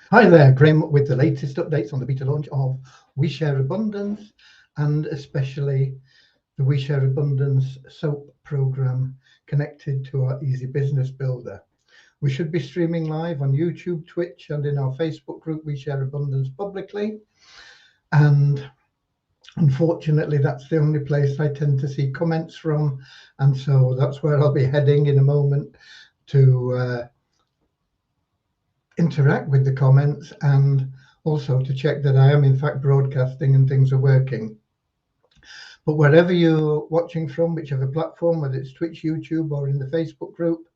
Hi there, Graham, with the latest updates on the beta launch of We Share Abundance, and especially the We Share Abundance SOAP program connected to our Easy Business Builder. We should be streaming live on YouTube, Twitch, and in our Facebook group, We Share Abundance publicly. And unfortunately, that's the only place I tend to see comments from. And so that's where I'll be heading in a moment to interact with the comments and also to check that I am in fact broadcasting and things are working. But wherever you're watching from, whichever platform, whether it's Twitch, YouTube, or in the Facebook group,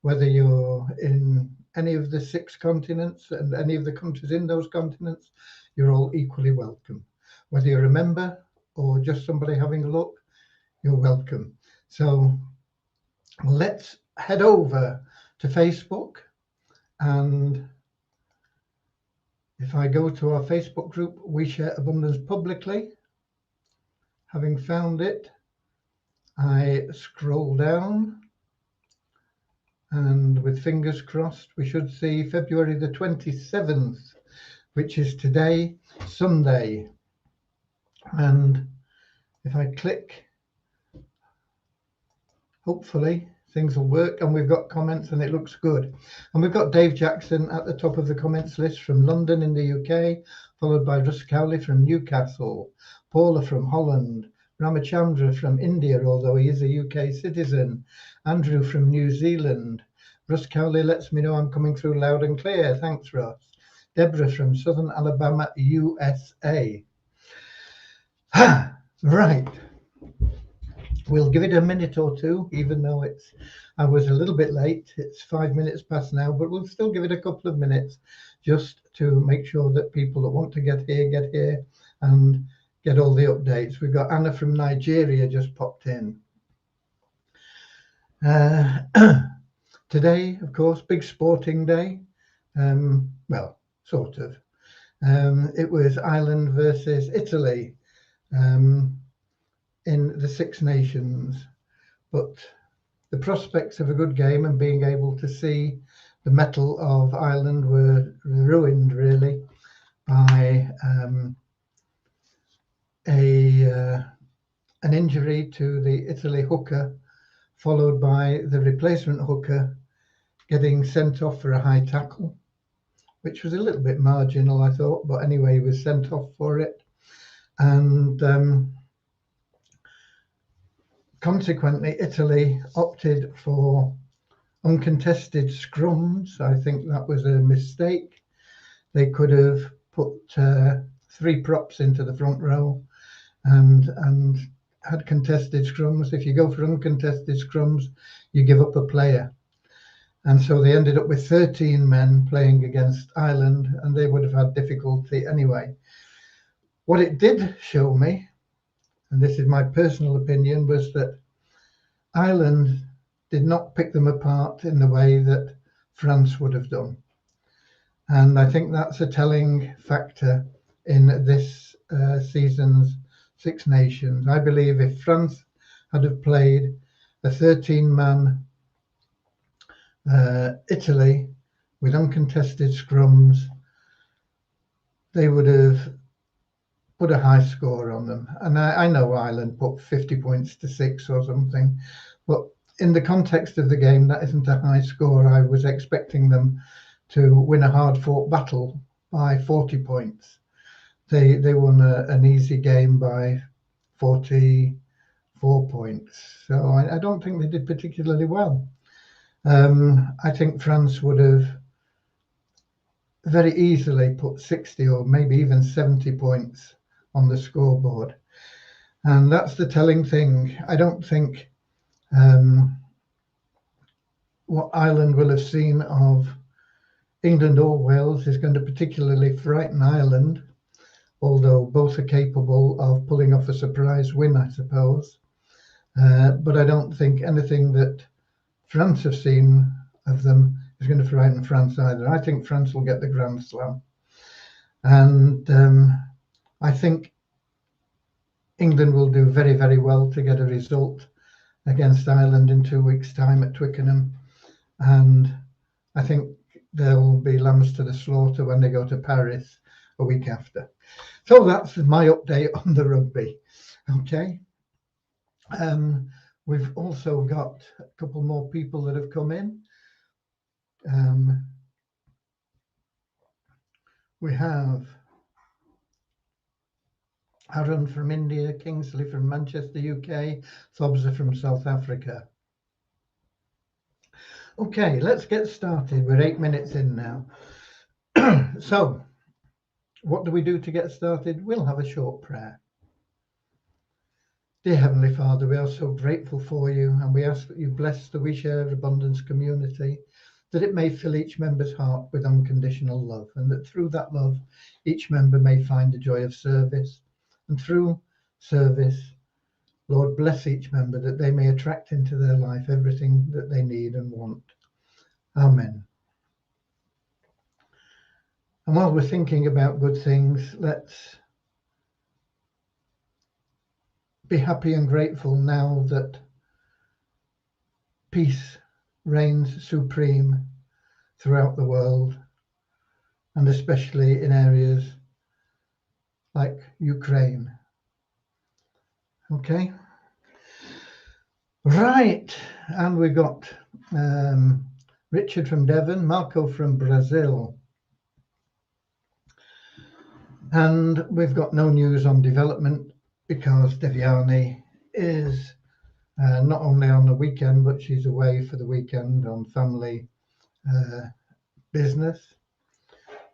whether you're in any of the 6 continents and any of the countries in those continents, you're all equally welcome. Whether you're a member or just somebody having a look, you're welcome. So let's head over to Facebook. And if I go to our Facebook group, We Share Abundance publicly, having found it, I scroll down, and with fingers crossed, we should see February the 27th, which is today, Sunday. And if I click, hopefully things will work, and we've got comments and it looks good. And we've got Dave Jackson at the top of the comments list from London in the UK, followed by Russ Cowley from Newcastle, Paula from Holland, Ramachandra from India, although he is a UK citizen, Andrew from New Zealand. Russ Cowley lets me know I'm coming through loud and clear. Thanks, Russ. Deborah from Southern Alabama, USA. Right. We'll give it a minute or two, even though I was a little bit late. It's 5 minutes past now, but we'll still give it a couple of minutes just to make sure that people that want to get here and get all the updates. We've got Anna from Nigeria just popped in. Today, of course, big sporting day. Well, sort of. It was Ireland versus Italy. In the Six Nations, but the prospects of a good game and being able to see the mettle of Ireland were ruined really by an injury to the Italy hooker, followed by the replacement hooker getting sent off for a high tackle, which was a little bit marginal, I thought, but anyway, he was sent off for it. And consequently, Italy opted for uncontested scrums. I think that was a mistake. They could have put 3 props into the front row and had contested scrums. If you go for uncontested scrums, you give up a player. And so they ended up with 13 men playing against Ireland, and they would have had difficulty anyway. What it did show me, and this is my personal opinion, was that Ireland did not pick them apart in the way that France would have done. And I think that's a telling factor in this season's Six Nations. I believe if France had have played a 13-man Italy with uncontested scrums, they would have put a high score on them. And I know Ireland put 50 points to 6 or something, but in the context of the game, that isn't a high score. I was expecting them to win a hard-fought battle by 40 points. They won an easy game by 44 points. So I don't think they did particularly well. I think France would have very easily put 60 or maybe even 70 points on the scoreboard. And that's the telling thing. I don't think what Ireland will have seen of England or Wales is going to particularly frighten Ireland, although both are capable of pulling off a surprise win, I suppose. But I don't think anything that France have seen of them is going to frighten France either. I think France will get the Grand Slam. And I think England will do very, very well to get a result against Ireland in 2 weeks' time at Twickenham. And I think there'll be lambs to the slaughter when they go to Paris a week after. So that's my update on the rugby. Okay. We've also got a couple more people that have come in. We have Aaron from India, Kingsley from Manchester, UK, Thobza from South Africa. Okay, let's get started. We're 8 minutes in now. So, what do we do to get started? We'll have a short prayer. Dear Heavenly Father, we are so grateful for you, and we ask that you bless the We Share Abundance community, that it may fill each member's heart with unconditional love, and that through that love, each member may find the joy of service. And through service, Lord, bless each member that they may attract into their life everything that they need and want. Amen. And while we're thinking about good things, let's be happy and grateful now that peace reigns supreme throughout the world, and especially in areas like Ukraine. Okay. Right. And we've got Richard from Devon, Marco from Brazil. And we've got no news on development because Devyani is not only on the weekend, but she's away for the weekend on family business.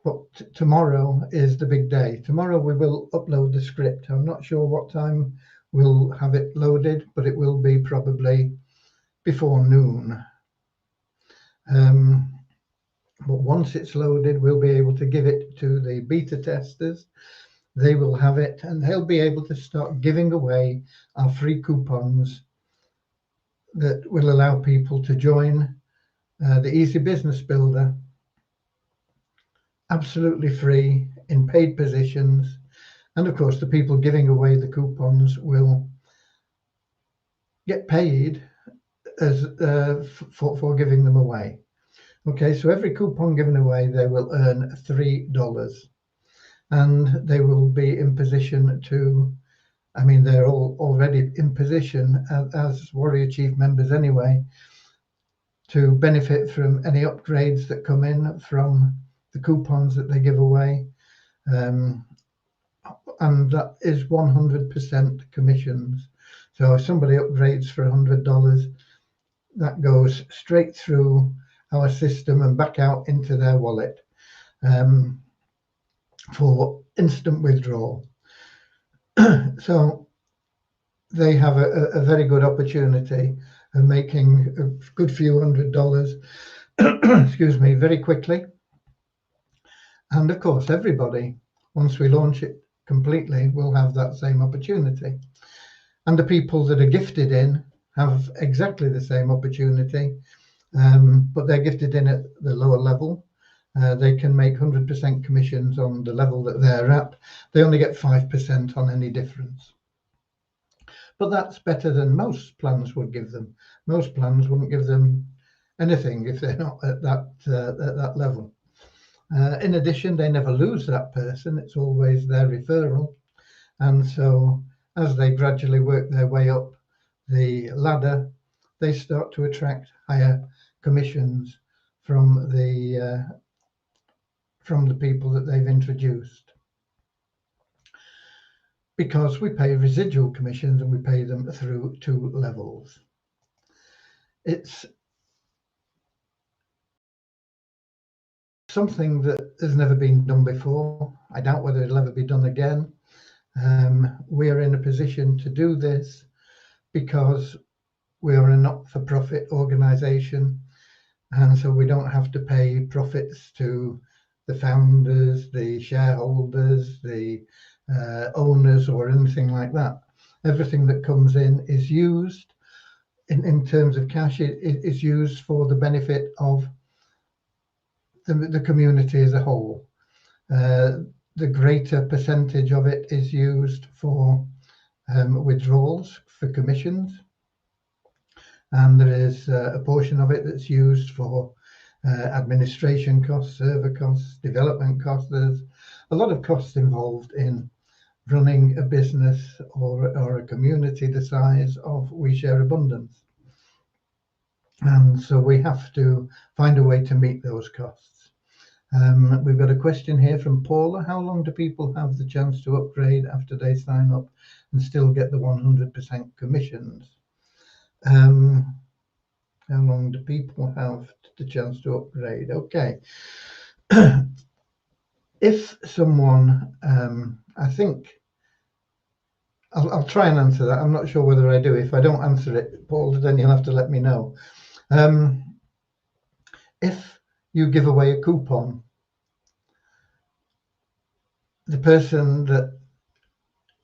But tomorrow is the big day. Tomorrow we will upload the script. I'm not sure what time we'll have it loaded, but it will be probably before noon. But once it's loaded, we'll be able to give it to the beta testers. They will have it, and they'll be able to start giving away our free coupons that will allow people to join the Easy Business Builder absolutely free in paid positions. And of course, the people giving away the coupons will get paid as for giving them away. Okay, so every coupon given away, they will earn $3. And they will be in position to, I mean, they're all already in position as Warrior Chief members anyway, to benefit from any upgrades that come in from the coupons that they give away. And that is 100% commissions. So if somebody upgrades for $100, that goes straight through our system and back out into their wallet for instant withdrawal. So they have a very good opportunity of making a good few $100, excuse me, very quickly. And of course, everybody, once we launch it completely, will have that same opportunity. And the people that are gifted in have exactly the same opportunity, but they're gifted in at the lower level. They can make 100% commissions on the level that they're at. They only get 5% on any difference. But that's better than most plans would give them. Most plans wouldn't give them anything if they're not at that level. In addition, they never lose that person. It's always their referral. And so as they gradually work their way up the ladder, they start to attract higher commissions from the people that they've introduced. Because we pay residual commissions and we pay them through 2 levels. It's something that has never been done before. I doubt whether it'll ever be done again. We are in a position to do this because we are a not-for-profit organization, and so we don't have to pay profits to the founders, the shareholders, the owners, or anything like that. Everything that comes in is used in terms of cash. It is used for the benefit of the community as a whole. The greater percentage of it is used for withdrawals for commissions, and there is a portion of it that's used for administration costs, server costs, development costs. There's a lot of costs involved in running a business or a community the size of We Share Abundance. And so we have to find a way to meet those costs. We've got a question here from Paula. How long do people have the chance to upgrade after they sign up and still get the 100% commissions? How long do people have the chance to upgrade? Okay. If someone, I think, I'll try and answer that. I'm not sure whether I do. If I don't answer it, Paul, then you'll have to let me know. If you give away a coupon, the person that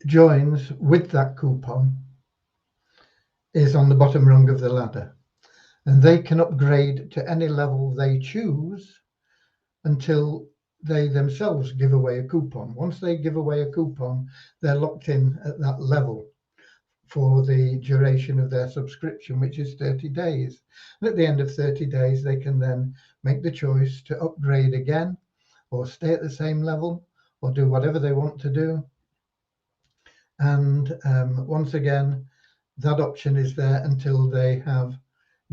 joins with that coupon is on the bottom rung of the ladder, and they can upgrade to any level they choose until they themselves give away a coupon. Once they give away a coupon, they're locked in at that level for the duration of their subscription, which is 30 days. And at the end of 30 days, they can then make the choice to upgrade again or stay at the same level or do whatever they want to do. And once again, that option is there until they have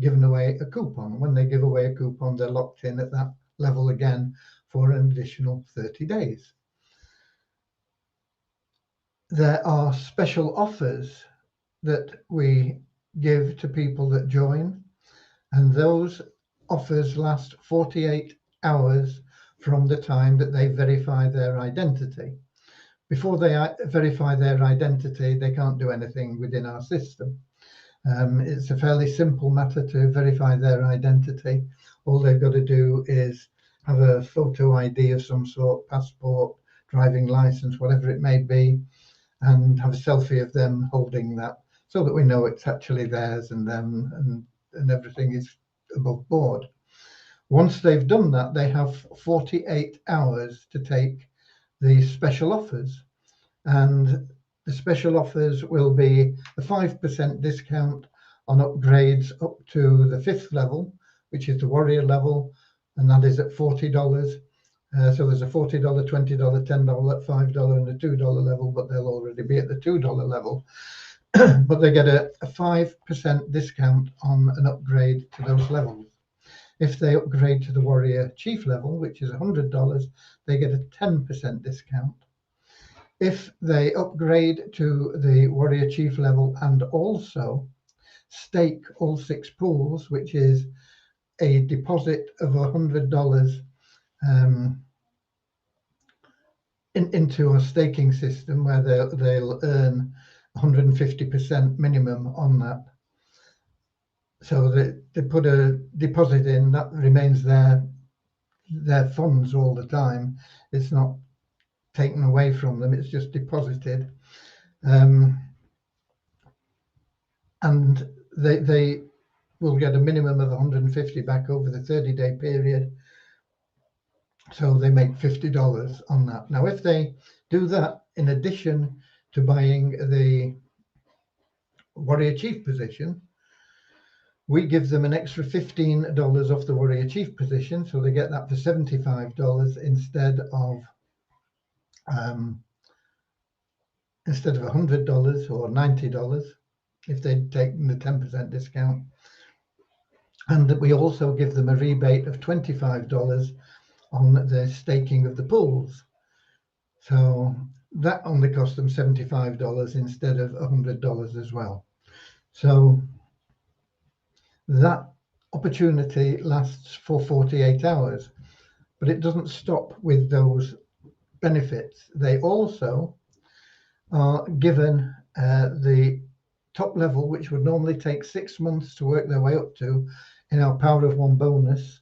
given away a coupon. When they give away a coupon, they're locked in at that level again for an additional 30 days. There are special offers that we give to people that join, and those offers last 48 hours from the time that they verify their identity. Before they verify their identity, they can't do anything within our system. It's a fairly simple matter to verify their identity. All they've got to do is have a photo ID of some sort, passport, driving license, whatever it may be, and have a selfie of them holding that so that we know it's actually theirs and them and everything is above board. Once they've done that, they have 48 hours to take the special offers, and the special offers will be a 5% discount on upgrades up to the 5th level, which is the warrior level, and that is at $40. So there's a $40, $20, $10, $5 and a $2 level, but they'll already be at the $2 level. But they get a 5% discount on an upgrade to those levels. If they upgrade to the warrior chief level, which is $100, they get a 10% discount. If they upgrade to the warrior chief level and also stake all 6 pools, which is a deposit of $100 into a staking system where they'll earn 150% minimum on that. So they put a deposit in that remains their funds all the time. It's not taken away from them, it's just deposited. And they will get a minimum of 150 back over the 30-day period. So they make $50 on that. Now, if they do that in addition to buying the warrior chief position, we give them an extra $15 off the warrior chief position. So they get that for $75 instead of $100 or $90 if they'd taken the 10% discount. And that we also give them a rebate of $25 on the staking of the pools. So that only cost them $75 instead of $100 as well. So that opportunity lasts for 48 hours, but it doesn't stop with those benefits. They also are given the top level, which would normally take 6 months to work their way up to, in our Power of One bonus.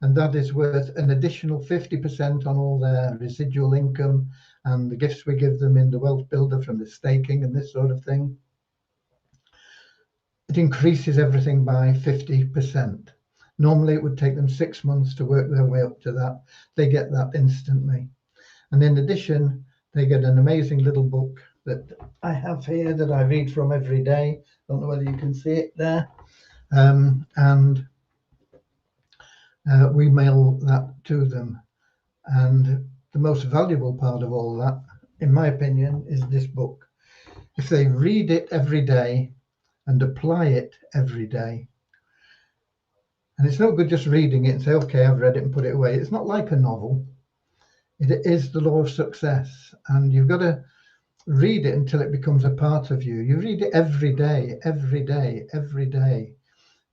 And that is worth an additional 50% on all their residual income and the gifts we give them in the Wealth Builder from the staking and this sort of thing. It increases everything by 50%. Normally it would take them 6 months to work their way up to that. They get that instantly. And in addition, they get an amazing little book that I have here that I read from every day. Don't know whether you can see it there. we mail that to them. And the most valuable part of all that, in my opinion, is this book. If they read it every day and apply it every day, and it's no good just reading it and say, okay, I've read it and put it away. It's not like a novel. It is the law of success, and you've got to read it until it becomes a part of you. You read it every day, every day, every day,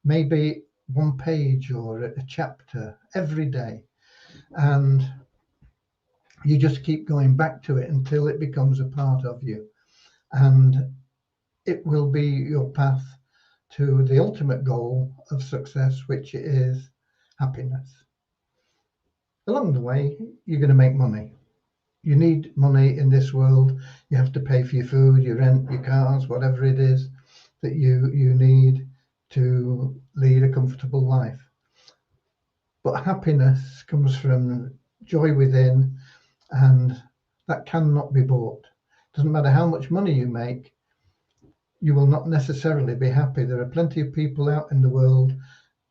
maybe one page or a chapter every day. And you just keep going back to it until it becomes a part of you. And it will be your path to the ultimate goal of success, which is happiness. Along the way, you're going to make money. You need money in this world. You have to pay for your food, your rent, your cars, whatever it is that you need to lead a comfortable life. But happiness comes from joy within, and that cannot be bought. Doesn't matter how much money you make, you will not necessarily be happy. There are plenty of people out in the world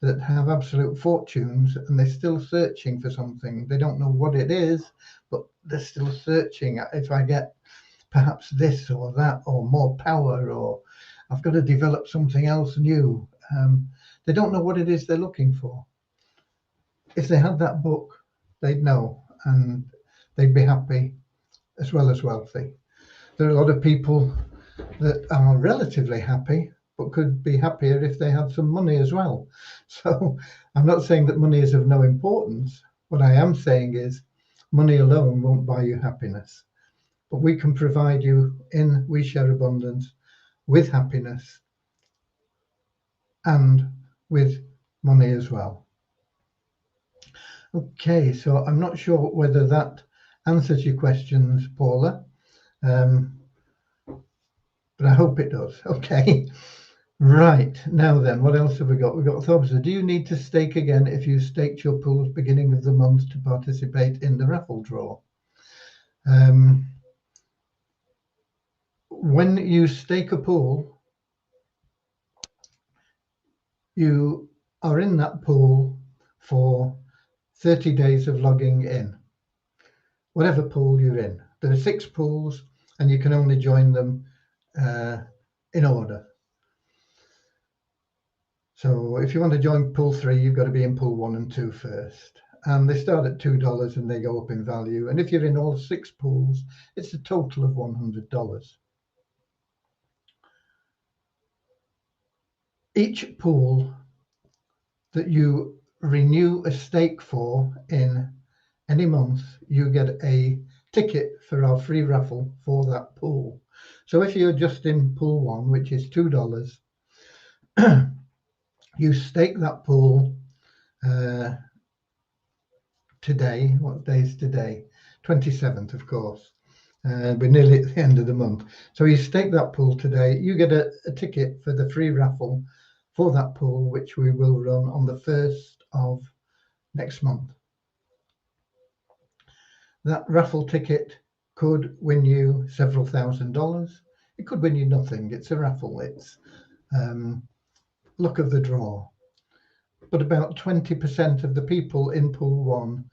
that have absolute fortunes and they're still searching for something. They don't know what it is, but they're still searching. If I get perhaps this or that or more power, or I've got to develop something else new. They don't know what it is they're looking for. If they had that book, they'd know, and they'd be happy as well as wealthy. There are a lot of people that are relatively happy, but could be happier if they had some money as well. So I'm not saying that money is of no importance. What I am saying is money alone won't buy you happiness, but we can provide you in We Share Abundance with happiness and with money as well. Okay, so I'm not sure whether that answers your questions, Paula, but I hope it does. Okay. Right, now then, what else have we got? We've got Thobsa. Do you need to stake again if you staked your pools beginning of the month to participate in the raffle draw? When you stake a pool, you are in that pool for 30 days of logging in, whatever pool you're in. There are 6 pools and you can only join them in order. So if you want to join pool 3, you've got to be in pool 1 and 2 first. And they start at $2 and they go up in value. And if you're in all 6 pools, it's a total of $100. Each pool that you renew a stake for in any month, you get a ticket for our free raffle for that pool. So if you're just in pool 1, which is $2, you stake that pool today. What day is today? 27th, of course. We're nearly at the end of the month. So you stake that pool today. You get a ticket for the free raffle for that pool, which we will run on the 1st of next month. That raffle ticket could win you several $1,000s. It could win you nothing. It's a raffle. It's luck of the draw. But about 20% of the people in pool 1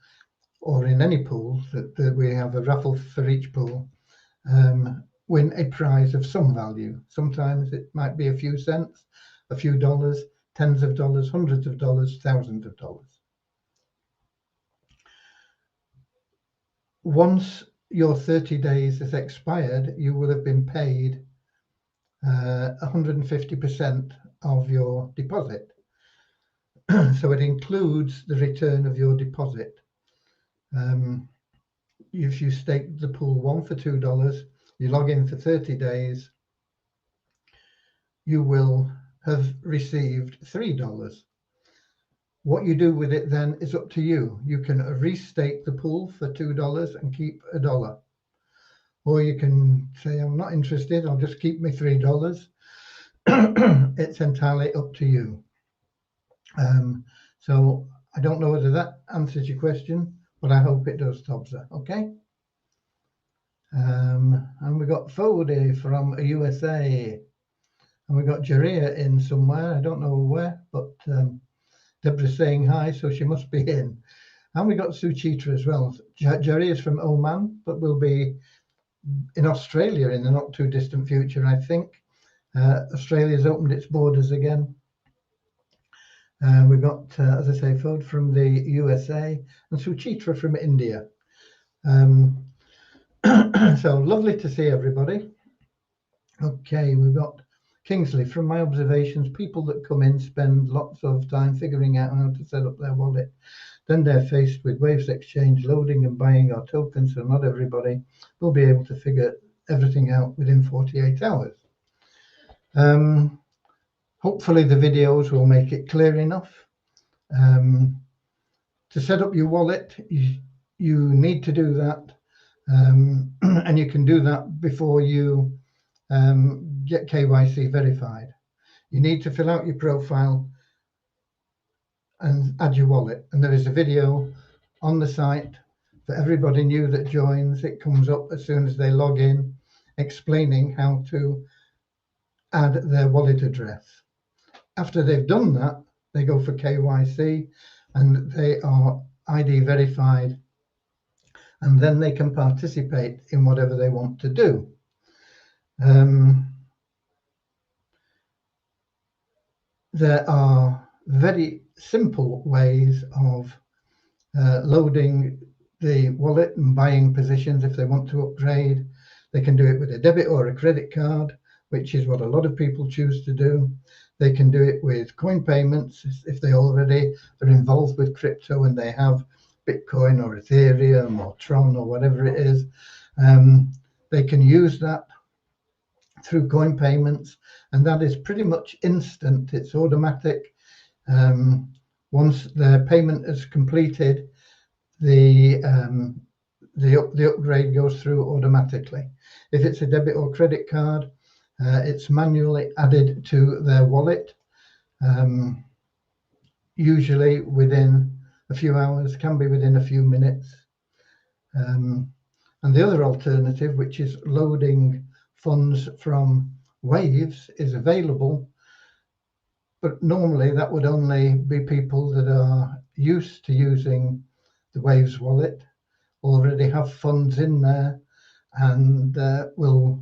or in any pool that we have a raffle for each pool win a prize of some value. Sometimes it might be a few cents, a few dollars, tens of dollars, hundreds of dollars, thousands of dollars. Once your 30 days has expired, you will have been paid 150% of your deposit. So it includes the return of your deposit. If you stake the pool 1 for $2, you log in for 30 days, you will have received $3. What you do with it then is up to you. You can restake the pool for $2 and keep $1. Or you can say, I'm not interested, I'll just keep my $3. It's entirely up to you. So I don't know whether that answers your question, but I hope it does, Thobsa. Okay. And we got Fode from USA, and we got Jaria in somewhere. I don't know where, but Deborah's saying hi, so she must be in. And we got Suchitra as well. Jerry is from Oman, but will be in Australia in the not too distant future, I think. Australia's opened its borders again. We've got, as I say, Ford from the USA and Suchitra from India. So lovely to see everybody. Okay, we've got Kingsley. From my observations, people that come in spend lots of time figuring out how to set up their wallet. Then they're faced with Waves Exchange loading and buying our tokens, so not everybody will be able to figure everything out within 48 hours. Hopefully the videos will make it clear enough. To set up your wallet, you need to do that, and you can do that before you get KYC verified. You need to fill out your profile and add your wallet, and there is a video on the site for everybody new that joins. It comes up as soon as they log in, explaining how to add their wallet address. After they've done that, they go for KYC and they are ID verified, and then they can participate in whatever they want to do. There are very simple ways of loading the wallet and buying positions if they want to upgrade. They can do it with a debit or a credit card, which is what a lot of people choose to do. They can do it with coin payments if they already are involved with crypto and they have Bitcoin or Ethereum or Tron or whatever it is. They can use that through coin payments, and that is pretty much instant. It's automatic. Once their payment is completed, the upgrade goes through automatically. If it's a debit or credit card, it's manually added to their wallet, usually within a few hours, can be within a few minutes. And the other alternative, which is loading funds from Waves, is available, but normally that would only be people that are used to using the Waves wallet, already have funds in there, and will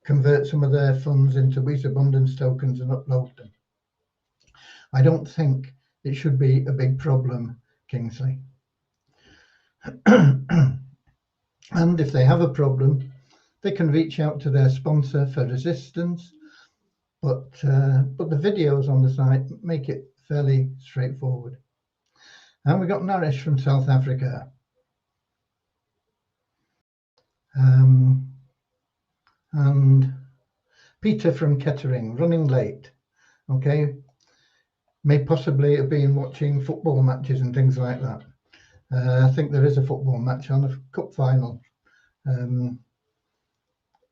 convert some of their funds into WeezAbundance tokens and upload them. I don't think it should be a big problem, Kingsley. And if they have a problem, they can reach out to their sponsor for assistance. But the videos on the site make it fairly straightforward. And we got Naresh from South Africa. And Peter from Kettering, running late. Okay, may possibly have been watching football matches and things like that. I think there is a football match on, a cup final.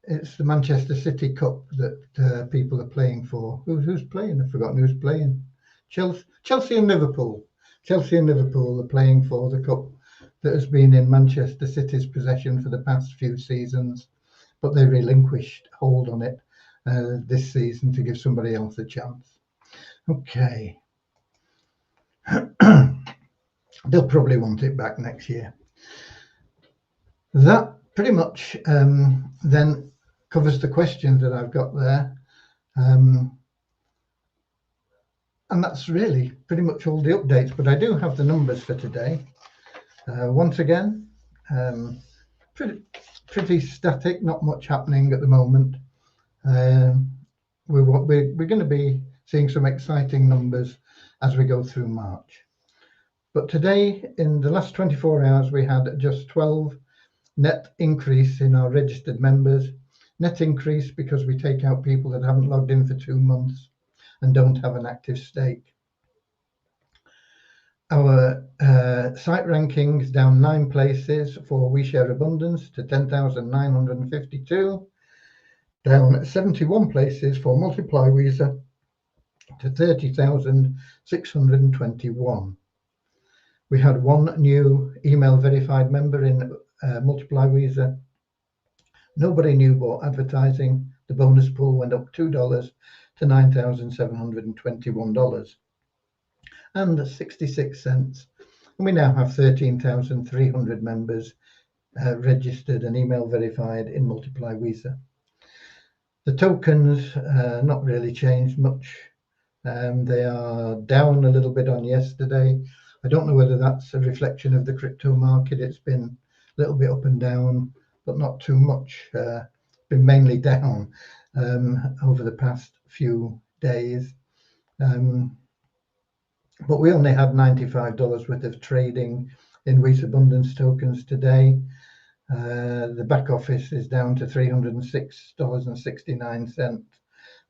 It's the Manchester City Cup that people are playing for. Who's playing? I've forgotten who's playing. Chelsea and Liverpool. Chelsea and Liverpool are playing for the cup that has been in Manchester City's possession for the past few seasons, but they relinquished hold on it this season to give somebody else a chance. Okay. They'll probably want it back next year. That pretty much then covers the questions that I've got there. And that's really pretty much all the updates, but I do have the numbers for today. Once again, pretty static, not much happening at the moment. We're going to be seeing some exciting numbers as we go through March. But today, in the last 24 hours, we had just 12 net increase in our registered members. Net increase because we take out people that haven't logged in for 2 months and don't have an active stake. Our site rankings down 9 places for WeShareAbundance to 10,952, down 71 places for MultiplyWeezer to 30,621. We had 1 new email verified member in MultiplyWeezer. Nobody new bought advertising. The bonus pool went up $2 to $9,721. and 66 cents. And we now have 13,300 members registered and email verified in Multiply Visa. The tokens not really changed much. They are down a little bit on yesterday. I don't know whether that's a reflection of the crypto market. It's been a little bit up and down, but not too much. Been mainly down over the past few days. But we only had $95 worth of trading in Wheat Abundance tokens today. The back office is down to $306.69,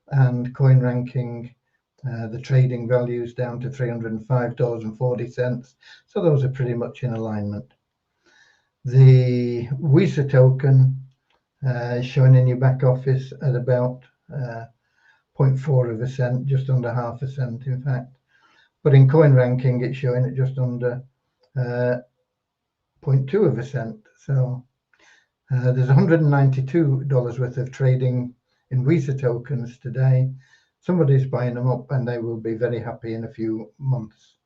and coin ranking, the trading value is down to $305.40. So those are pretty much in alignment. The Visa token is showing in your back office at about 0.4 of a cent, just under half a cent, in fact. But in coin ranking, it's showing at just under 0.2 of a cent. So there's $192 worth of trading in Visa tokens today. Somebody's buying them up and they will be very happy in a few months.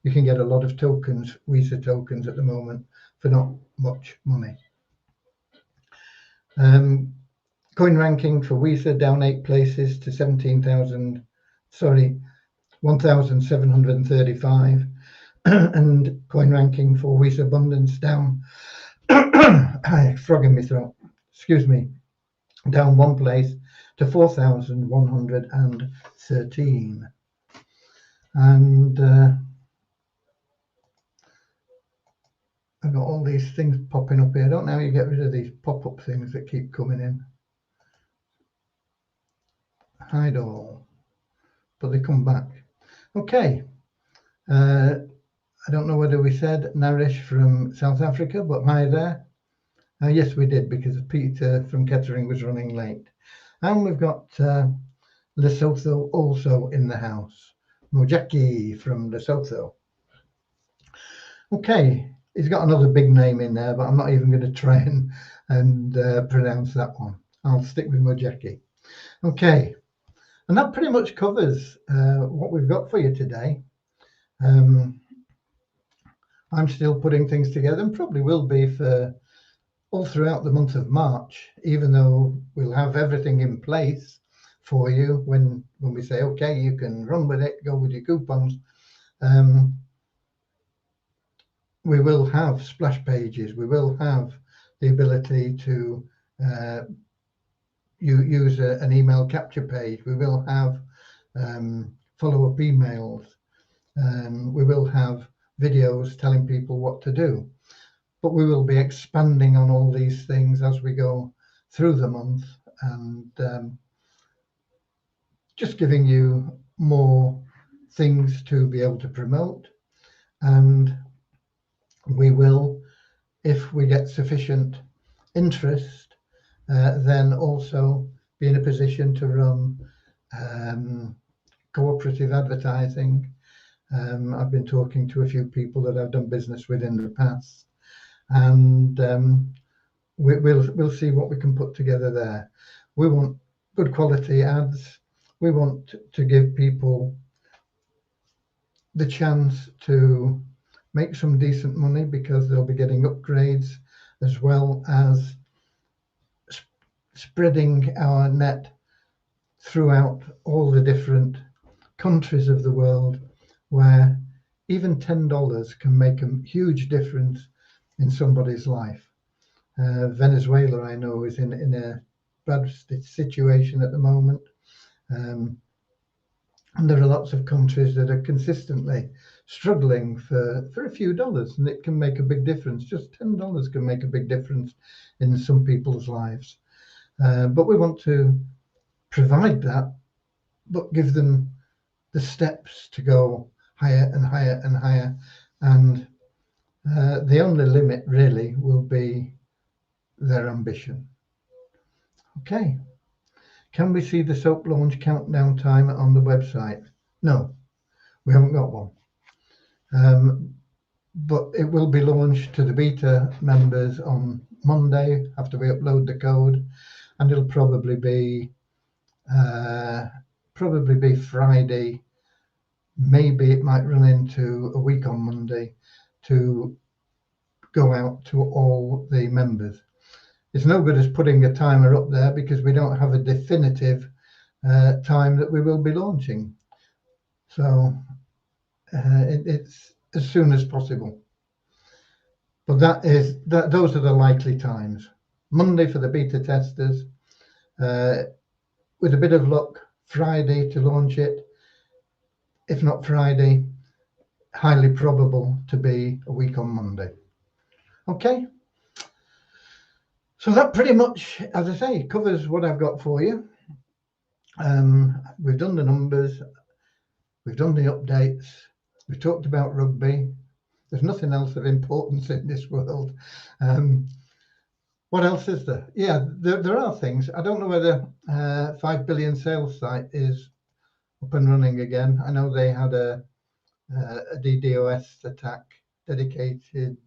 You can get a lot of tokens, Visa tokens at the moment, for not much money. Coin ranking for Visa down 8 places to 1,735. And coin ranking for Visa Abundance down, frog in my throat, excuse me, down 1 place to 4,113. And I've got all these things popping up here. I don't know how you get rid of these pop-up things that keep coming in. Hide all, but they come back. Okay. I don't know whether we said Naresh from South Africa, but hi there. Yes, we did, because Peter from Kettering was running late. And we've got Lesotho also in the house. Mojaki from Lesotho. Okay, he's got another big name in there, but I'm not even going to try and pronounce that one. I'll stick with Mojaki. Okay, and that pretty much covers what we've got for you today. I'm still putting things together, and probably will be for all throughout the month of March, even though we'll have everything in place for you when we say, okay, you can run with it, go with your coupons. We will have splash pages. We will have the ability to use an email capture page. We will have follow-up emails. We will have videos telling people what to do. But we will be expanding on all these things as we go through the month, and just giving you more things to be able to promote. And we will, if we get sufficient interest, then also be in a position to run cooperative advertising. I've been talking to a few people that I've done business with in the past, and we'll see what we can put together there. We want good quality ads. We want to give people the chance to make some decent money, because they'll be getting upgrades, as well as spreading our net throughout all the different countries of the world, where even $10 can make a huge difference in somebody's life. Venezuela, I know, is in a bad situation at the moment. And there are lots of countries that are consistently struggling for a few dollars, and it can make a big difference. Just $10 can make a big difference in some people's lives. But we want to provide that, but give them the steps to go higher and higher and higher. And the only limit really will be their ambition. Okay. Can we see the SOAP launch countdown timer on the website? No, we haven't got one. But it will be launched to the beta members on Monday after we upload the code, and it'll probably be Friday maybe it might run into a week on Monday to go out to all the members. It's no good as putting a timer up there because we don't have a definitive time that we will be launching. So it's as soon as possible. But those are the likely times. Monday for the beta testers, with a bit of luck, Friday to launch it. If not Friday, highly probable to be a week on Monday. Okay. So that pretty much, as I say, covers what I've got for you. We've done the numbers, we've done the updates, we've talked about rugby. There's nothing else of importance in this world. What else is there? Yeah, there are things. I don't know whether 5 billion sales site is up and running again. I know they had a DDoS attack, dedicated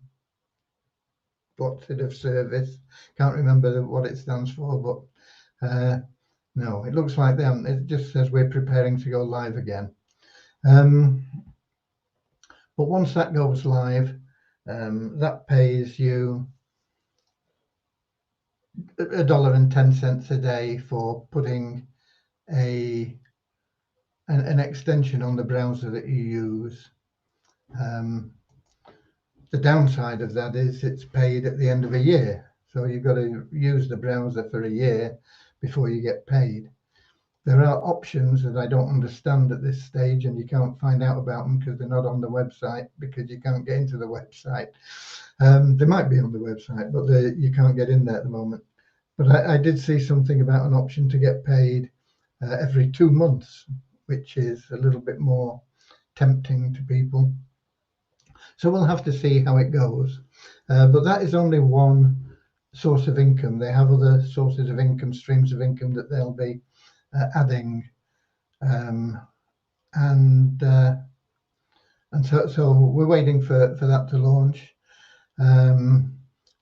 what sort of service. Can't remember what it stands for, but no, it looks like them. It just says we're preparing to go live again. But once that goes live, that pays you $1.10 a day for putting an extension on the browser that you use. The downside of that is it's paid at the end of a year. So you've got to use the browser for a year before you get paid. There are options that I don't understand at this stage, and you can't find out about them because they're not on the website, because you can't get into the website. They might be on the website, but you can't get in there at the moment. But I did see something about an option to get paid every 2 months, which is a little bit more tempting to people. So we'll have to see how it goes. But that is only one source of income. They have other sources of income, streams of income that they'll be adding. And so we're waiting for that to launch.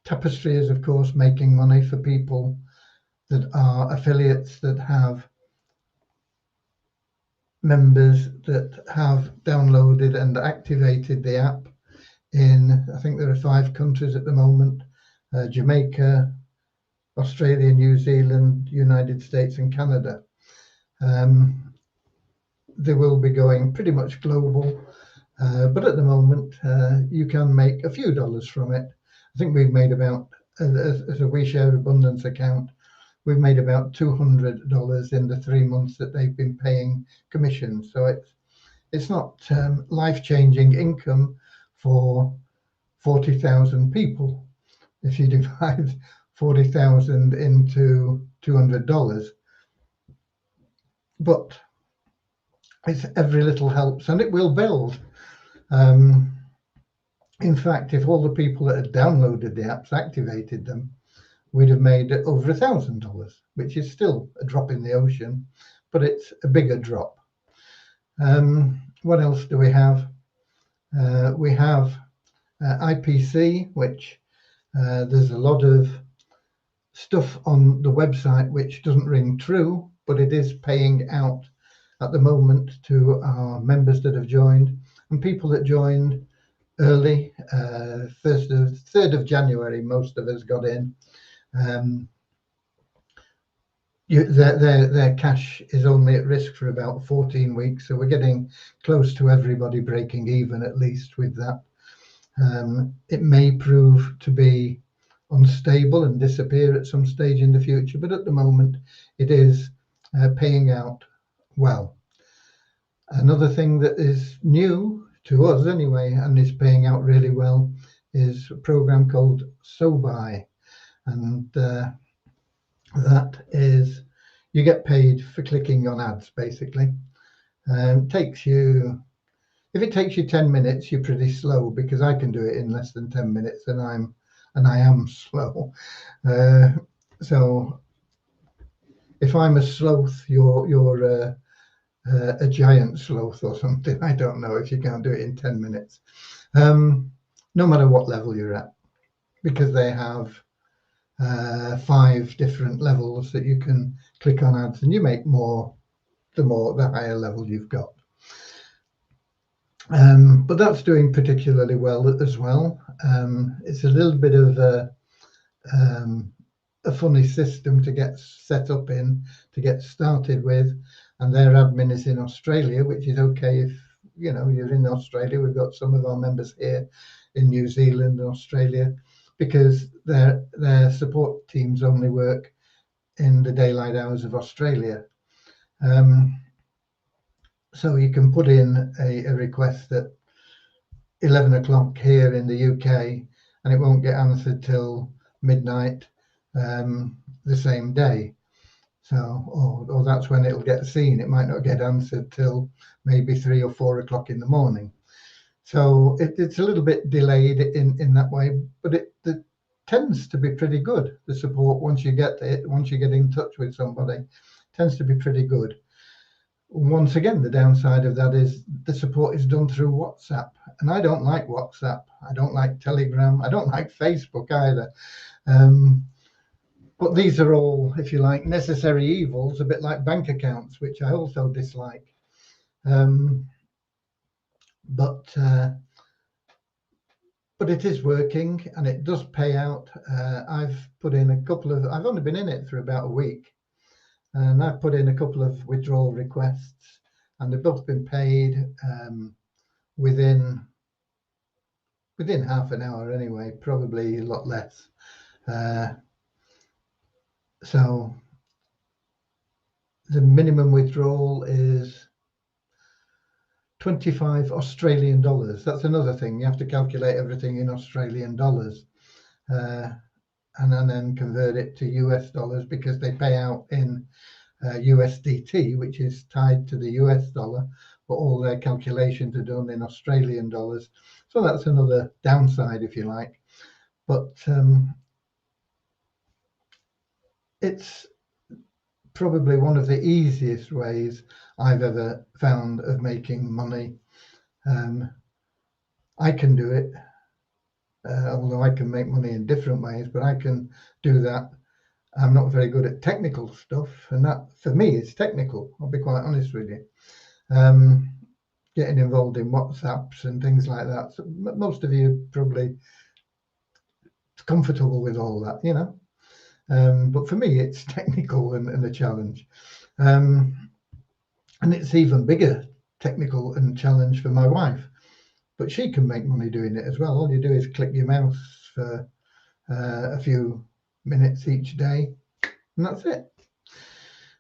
Tapestry is, of course, making money for people that are affiliates that have members that have downloaded and activated the app in, I think there are 5 countries at the moment: Jamaica, Australia, New Zealand, United States, and Canada. They will be going pretty much global, but at the moment you can make a few dollars from it. I think we've made about, as a We Share Abundance account, we've made about $200 in the 3 months that they've been paying commissions. So it's not life-changing income for 40,000 people. If you divide 40,000 into $200, but it's every little helps, and it will build. In fact, if all the people that had downloaded the apps activated them, we'd have made over $1,000, which is still a drop in the ocean, but it's a bigger drop. What else do we have? We have IPC, which there's a lot of stuff on the website which doesn't ring true, but it is paying out at the moment to our members that have joined, and people that joined early, 3rd of January, most of us got in. Their cash is only at risk for about 14 weeks, so we're getting close to everybody breaking even, at least with that. It may prove to be unstable and disappear at some stage in the future, but at the moment it is paying out well. Another thing that is new to us anyway, and is paying out really well, is a program called SoBuy, and that is, you get paid for clicking on ads, basically. If it takes you 10 minutes, you're pretty slow, because I can do it in less than 10 minutes, and I am slow. So if I'm a sloth, you're a giant sloth or something. I don't know if you can't do it in 10 minutes. No matter what level you're at, because they have 5 different levels that you can click on ads, and you make more the higher level you've got. But that's doing particularly well as well. It's a little bit of a funny system to get set up in, to get started with, and their admin is in Australia, which is okay if you're in Australia. We've got some of our members here in New Zealand and Australia, because their support teams only work in the daylight hours of Australia. So you can put in a request at 11 o'clock here in the UK, and it won't get answered till midnight the same day. So, or that's when it'll get seen. It might not get answered till maybe 3 or 4 o'clock in the morning. So it's a little bit delayed in that way, but it tends to be pretty good. The support, once you get in touch with somebody, tends to be pretty good. Once again, the downside of that is the support is done through WhatsApp, and I don't like WhatsApp. I don't like Telegram. I don't like Facebook either. But these are all, if you like, necessary evils, a bit like bank accounts, which I also dislike. But it is working, and it does pay out. I've put in I've only been in it for about a week, and I've put in a couple of withdrawal requests, and they've both been paid within half an hour anyway, probably a lot less. So the minimum withdrawal is 25 Australian dollars. That's another thing. You have to calculate everything in Australian dollars and then convert it to US dollars, because they pay out in USDT, which is tied to the US dollar, but all their calculations are done in Australian dollars. So that's another downside, if you like. But it's probably one of the easiest ways I've ever found of making money. I can do it, although I can make money in different ways, but I can do that. I'm not very good at technical stuff, and that for me is technical. I'll be quite honest with you. Getting involved in WhatsApps and things like that. So most of you are probably comfortable with all that, but for me, it's technical and a challenge. And it's even bigger technical and challenge for my wife, but she can make money doing it as well. All you do is click your mouse for a few minutes each day, and that's it.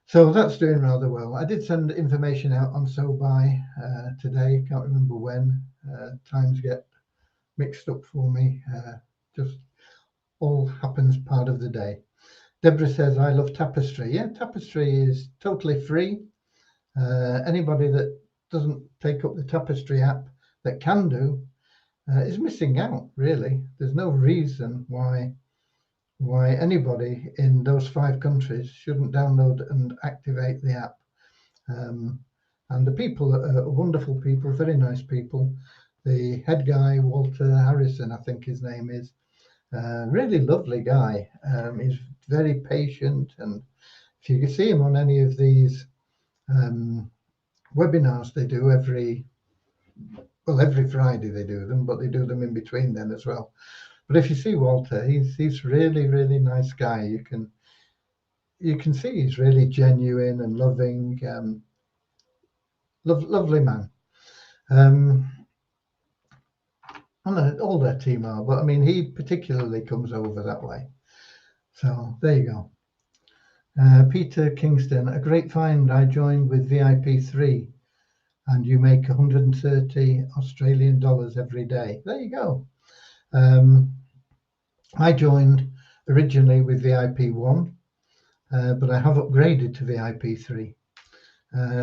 So that's doing rather well. I did send information out on SoBuy today. Can't remember when. Times get mixed up for me. Just all happens part of the day. Deborah says, I love Tapestry. Yeah, Tapestry is totally free. Anybody that doesn't take up the Tapestry app that can do is missing out, really. There's no reason why anybody in those 5 countries shouldn't download and activate the app. And the people are wonderful people, very nice people. The head guy, Walter Harrison, I think his name is, really lovely guy. He's very patient, and if you can see him on any of these webinars they do every Friday they do them, but they do them in between then as well. But if you see Walter, he's really, really nice guy. You can see he's really genuine and loving, lovely man. And all their team are, but I mean, he particularly comes over that way. So there you go. Peter Kingston, a great find. I joined with VIP3, and you make 130 Australian dollars every day. There you go. I joined originally with VIP1, but I have upgraded to VIP3.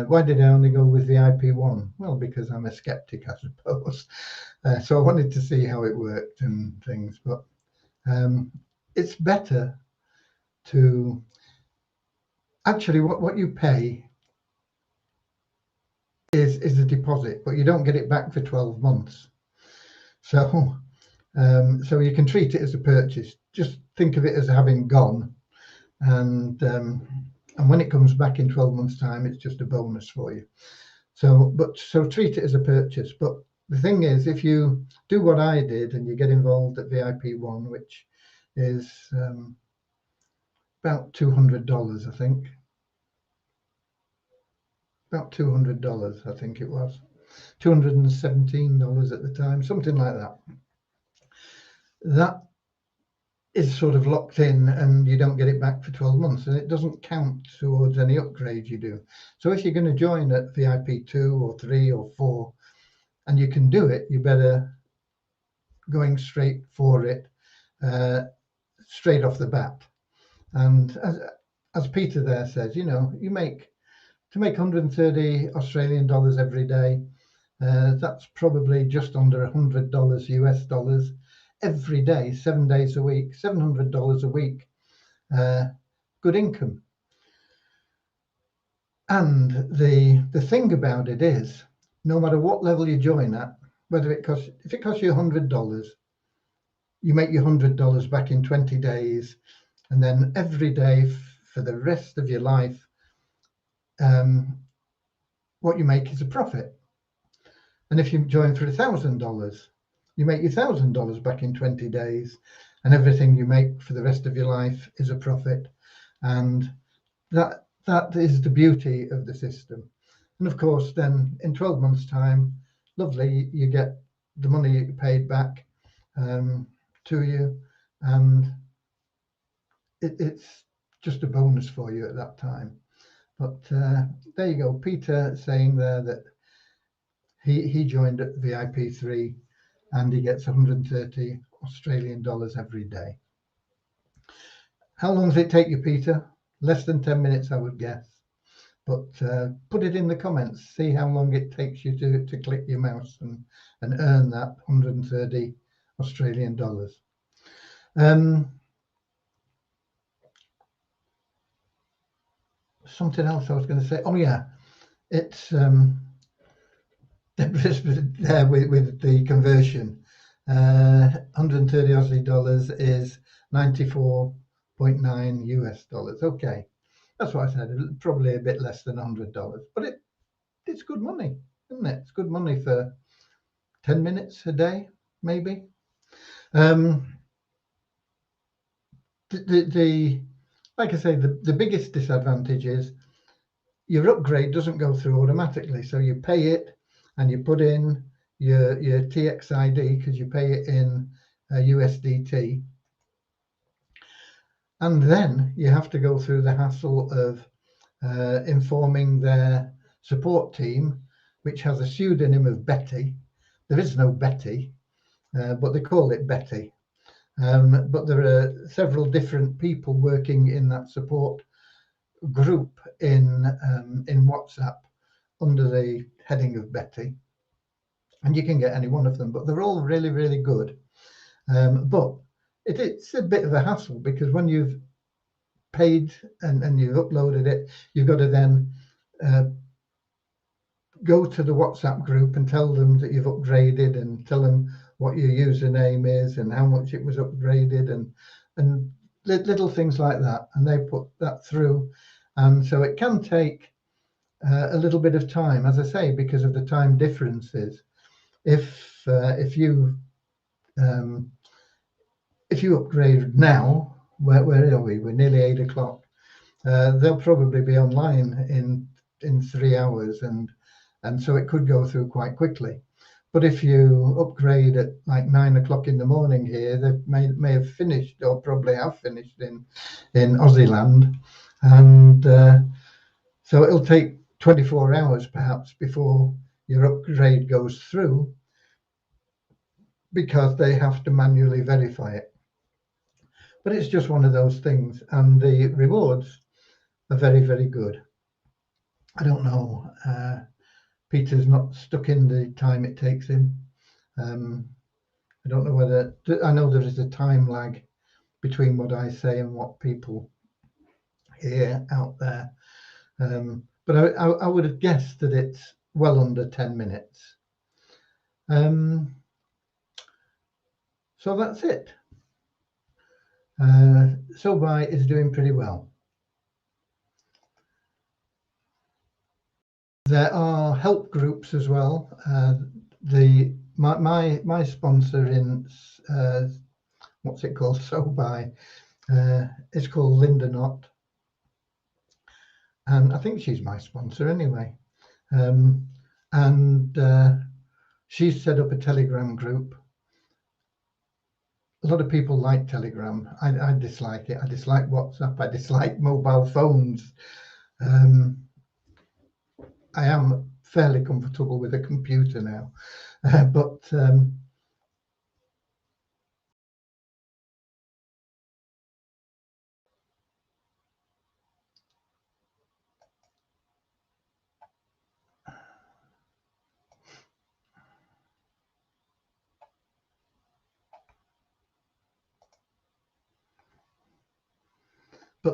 Why did I only go with VIP1? Well, because I'm a skeptic, I suppose. So I wanted to see how it worked and things, but it's better to actually what you pay is a deposit, but you don't get it back for 12 months. So you can treat it as a purchase. Just think of it as having gone, and when it comes back in 12 months' time, it's just a bonus for you. So treat it as a purchase. But the thing is, if you do what I did and you get involved at VIP 1, which is about $200, I think. About $200, I think it was. $217 at the time, something like that. That is sort of locked in and you don't get it back for 12 months, and it doesn't count towards any upgrade you do. So if you're going to join at VIP 2 or 3 or 4 and you can do it, you better going straight for it straight off the bat. And as Peter there says, you know, to make 130 Australian dollars every day, that's probably just under $100 US dollars every day, 7 days a week, $700 a week. Good income. And the thing about it is, no matter what level you join at, whether if it costs you $100, you make your $100 back in 20 days, and then every day for the rest of your life, what you make is a profit. And if you join for $1,000, you make your $1,000 back in 20 days, and everything you make for the rest of your life is a profit. And that is the beauty of the system. And of course, then in 12 months' time, lovely, you get the money you paid back to you, and it's just a bonus for you at that time. But there you go, Peter saying there that he joined at VIP 3 and he gets 130 Australian dollars every day. How long does it take you, Peter? Less than 10 minutes, I would guess. But put it in the comments, see how long it takes you to click your mouse and earn that 130 Australian dollars. Something else I was going to say. Oh yeah, it's Deborah's there with the conversion. 130 Aussie dollars is 94.9 US dollars. Okay, that's what I said. Probably a bit less than $100, but it's good money, isn't it? It's good money for 10 minutes a day, maybe. Like I say, the biggest disadvantage is your upgrade doesn't go through automatically. So you pay it and you put in your TXID because you pay it in USDT. And then you have to go through the hassle of informing their support team, which has a pseudonym of Betty. There is no Betty, but they call it Betty. But there are several different people working in that support group in WhatsApp under the heading of Betty, and you can get any one of them, but they're all really, really good. But it's a bit of a hassle because when you've paid and you've uploaded it, you've got to then go to the WhatsApp group and tell them that you've upgraded and tell them what your username is and how much it was upgraded and little things like that, and they put that through. And so it can take a little bit of time, as I say, because of the time differences. If you upgrade now, where are we? We're nearly 8 o'clock. They'll probably be online in 3 hours, and so it could go through quite quickly. But if you upgrade at like 9 o'clock in the morning here, they may have finished, or probably have finished in Aussie land, and so it'll take 24 hours perhaps before your upgrade goes through, because they have to manually verify it. But it's just one of those things, and the rewards are very, very good. I don't know. Peter's not stuck in the time it takes him. I don't know whether, I know there is a time lag between what I say and what people hear out there. But I would have guessed that it's well under 10 minutes. So that's it. SoBuy is doing pretty well. There are help groups as well. The my sponsor in what's it called, SoBuy, is called Linda Knott, and I think she's my sponsor anyway. And she's set up a Telegram group. A lot of people like Telegram. I dislike it. I dislike WhatsApp. I dislike mobile phones. I am fairly comfortable with a computer now, but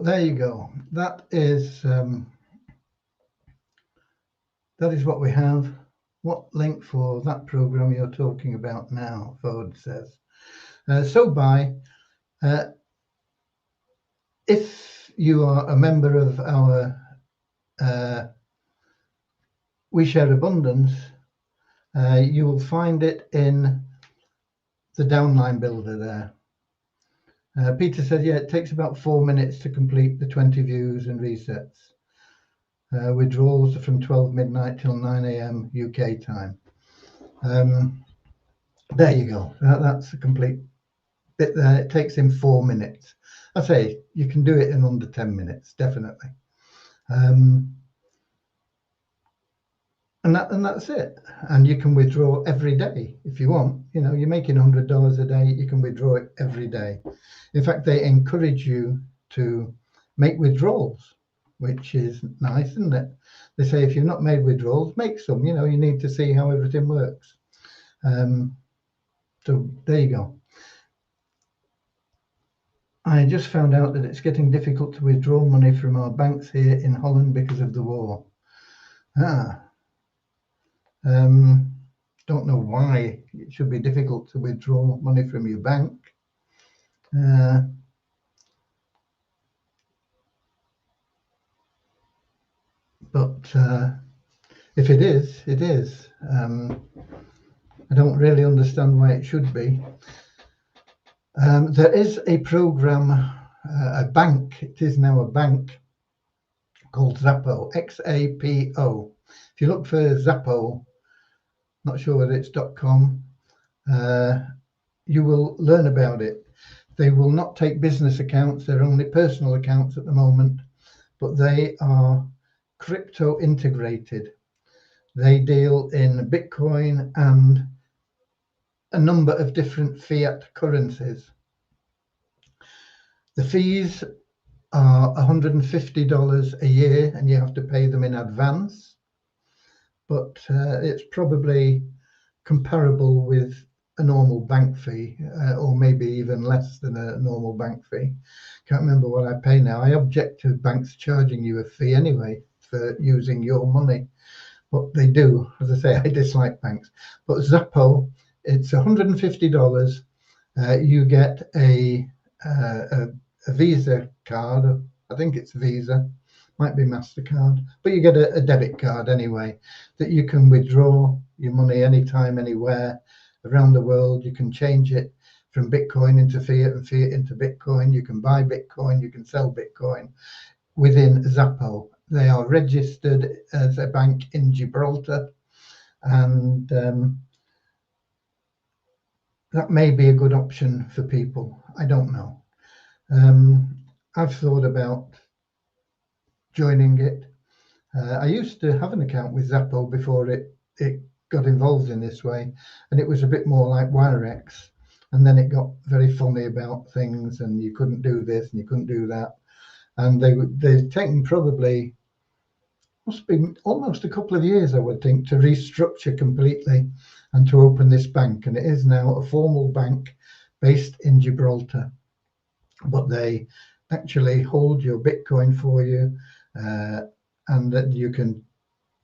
there you go. That is what we have. What link for that program you're talking about now? Ford says. SoBuy. If you are a member of our We Share Abundance, you will find it in the downline builder there. Peter said, yeah, it takes about 4 minutes to complete the 20 views and resets. Withdrawals are from 12 midnight till 9 a.m. UK time. There you go. That's a complete bit there. It takes him 4 minutes. I say you can do it in under 10 minutes, definitely. And that's it. And you can withdraw every day if you want. You know, you're making $100 a day, you can withdraw it every day. In fact, they encourage you to make withdrawals, which is nice, isn't it? They say if you've not made withdrawals, make some. You know, you need to see how everything works. So there you go. I just found out that it's getting difficult to withdraw money from our banks here in Holland because of the war. Don't know why it should be difficult to withdraw money from your bank. But if it is, it is. I don't really understand why it should be. There is a program, a bank, it is now a bank, called Xapo, X-A-P-O. If you look for Xapo, not sure whether it's .com, you will learn about it. They will not take business accounts, they're only personal accounts at the moment, but they are crypto integrated. They deal in Bitcoin and a number of different fiat currencies. The fees are $150 a year and you have to pay them in advance, but it's probably comparable with a normal bank fee, or maybe even less than a normal bank fee. Can't remember what I pay now. I object to banks charging you a fee anyway for using your money, but they do. As I say, I dislike banks. But Xapo, it's $150. You get a Visa card. I think it's Visa, might be MasterCard, but you get a debit card anyway that you can withdraw your money anytime, anywhere around the world. You can change it from Bitcoin into fiat and fiat into Bitcoin. You can buy Bitcoin, you can sell Bitcoin within Xapo. They are registered as a bank in Gibraltar, and that may be a good option for people. I don't know. I've thought about joining it. I used to have an account with Xapo before it got involved in this way, and it was a bit more like Wirex, and then it got very funny about things, and you couldn't do this and you couldn't do that, and they've taken probably, must be almost a couple of years, I would think, to restructure completely and to open this bank. And it is now a formal bank based in Gibraltar, but they actually hold your Bitcoin for you, and that you can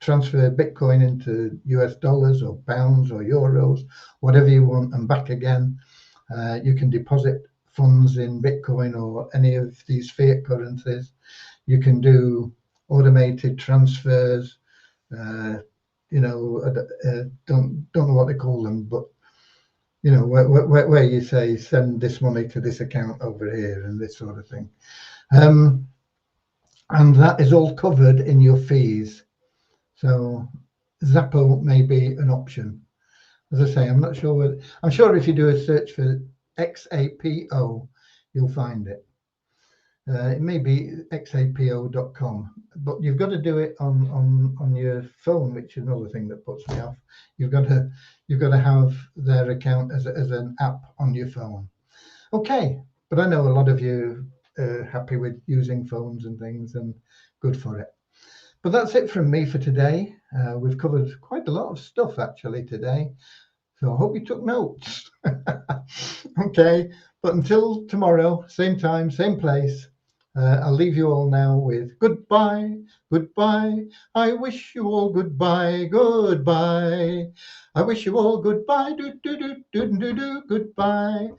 transfer Bitcoin into US dollars or pounds or euros, whatever you want, and back again. You can deposit funds in Bitcoin or any of these fiat currencies. You can do automated transfers, you know, don't know what they call them, but you know, where you say send this money to this account over here and this sort of thing. And that is all covered in your fees. So Zappo may be an option. As I say, I'm not sure whether, I'm sure if you do a search for XAPO, you'll find it. It may be xapo.com, but you've got to do it on your phone, which is another thing that puts me off. You've got to have their account as an app on your phone. Okay, but I know a lot of you are happy with using phones and things, and good for it. But that's it from me for today. We've covered quite a lot of stuff actually today, so I hope you took notes. Okay, but until tomorrow, same time, same place. I'll leave you all now with goodbye, goodbye. I wish you all goodbye, goodbye. I wish you all goodbye, do do do do do do, goodbye.